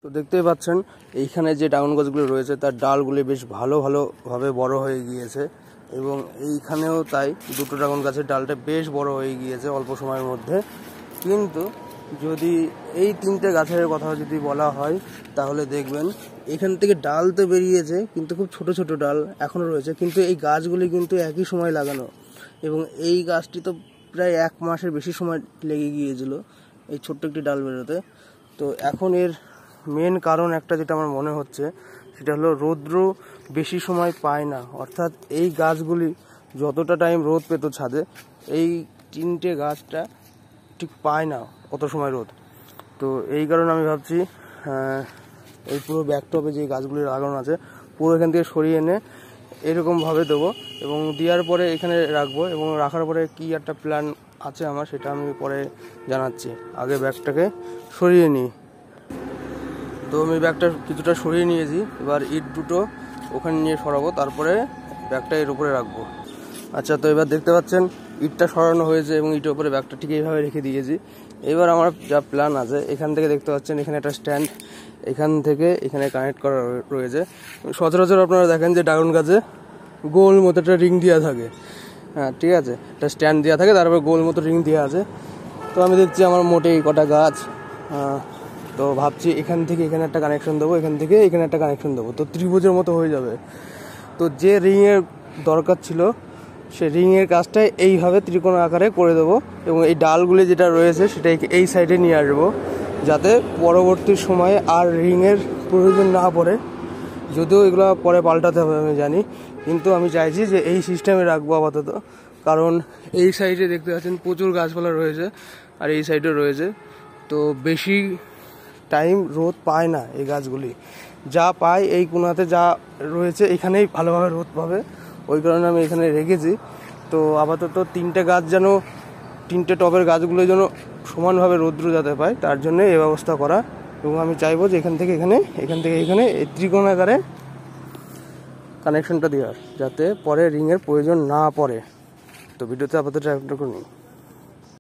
তো দেখতেই পাচ্ছেন এইখানে যে ড্রাগন গাছগুলো রয়েছে তার ডালগুলি বেশ ভালোভাবে বড় হয়ে গিয়েছে এবং এইখানেও তাই দুটো ড্রাগন গাছের ডালটা বেশ বড় হয়ে গিয়েছে অল্প সময়ের মধ্যে। কিন্তু যদি এই তিনটে গাছের কথা যদি বলা হয় তাহলে দেখবেন এখান থেকে ডাল তো বেরিয়েছে কিন্তু খুব ছোট ছোট ডাল এখনও রয়েছে, কিন্তু এই গাছগুলি কিন্তু একই সময় লাগানো এবং এই গাছটি তো প্রায় 1 মাসের বেশি সময় লেগে গিয়েছিল এই ছোট্ট একটি ডাল বেরোতে। তো এখন এর মেন কারণ একটা যেটা আমার মনে হচ্ছে সেটা হলো রৌদ্র বেশি সময় পায় না, অর্থাৎ এই গাছগুলি যতটা টাইম রোদ পেত ছাদে এই তিনটে গাছটা ঠিক পায় না অত সময় রোদ। তো এই কারণে আমি ভাবছি এই পুরো ব্যাকটপে যে গাছগুলি লাগানো আছে পুরো এখান থেকে সরিয়ে এনে এরকমভাবে দেবো এবং দেওয়ার পরে এখানে রাখবো এবং রাখার পরে কি একটা প্ল্যান আছে আমার সেটা আমি পরে জানাচ্ছি। আগে ব্যাগটাকে সরিয়ে নিই। তো আমি ব্যাগটা কিছুটা সরিয়ে নিয়েছি, এবার ইট দুটো ওখানে নিয়ে সরাবো, তারপরে ব্যাগটা এর উপরে রাখবো। আচ্ছা, তো এবার দেখতে পাচ্ছেন ইটটা সরানো হয়েছে এবং ইটের উপরে ব্যাগটা ঠিক এইভাবে রেখে দিয়েছি। এবার আমার যা প্ল্যান আছে, এখান থেকে দেখতে পাচ্ছেন এখানে একটা স্ট্যান্ড এখান থেকে এখানে কানেক্ট করা রয়েছে। সচরাচর আপনারা দেখেন যে ড্রাগন গাছে গোল মতো একটা রিং দেওয়া থাকে, হ্যাঁ ঠিক আছে, একটা স্ট্যান্ড দেওয়া থাকে তারপরে গোল মতো রিং দেওয়া আছে। তো আমি দেখছি আমার মোটে এই কটা গাছ, তো ভাবছি এখান থেকে এখানে একটা কানেকশন দেবো, এখান থেকে এখানে একটা কানেকশন দেবো, তো ত্রিভুজের মতো হয়ে যাবে। তো যে রিংয়ের দরকার ছিল সে রিংয়ের কাজটা এইভাবে ত্রিকোণ আকারে করে দেবো এবং এই ডালগুলি যেটা রয়েছে সেটা এই সাইডে নিয়ে আসবো যাতে পরবর্তী সময়ে আর রিংয়ের প্রয়োজন না পড়ে। যদিও এগুলো পরে পাল্টাতে হবে আমি জানি, কিন্তু আমি চাইছি যে এই সিস্টেমে রাখবো আপাতত, কারণ এই সাইডে দেখতে পাচ্ছেন প্রচুর গাছপালা রয়েছে আর এই সাইডে রয়েছে, তো বেশি টাইম রোদ পায় না এই গাছগুলি, যা পায় এই কোণাতে যা রয়েছে এখানেই ভালোভাবে রোদ পাবে, ওই কারণে আমি এখানে রেখেছি। তো আপাতত তিনটে টবের গাছগুলো যেন সমানভাবে রৌদ্র যাতে পায় তার জন্য এই ব্যবস্থা করা, এবং আমি চাইবো যে এখান থেকে এখানে এই ত্রিকোণ আকারে কানেকশনটা দেওয়ার যাতে পরে রিংয়ের প্রয়োজন না পড়ে। তো ভিডিওতে আপাতত একটা করে নিই।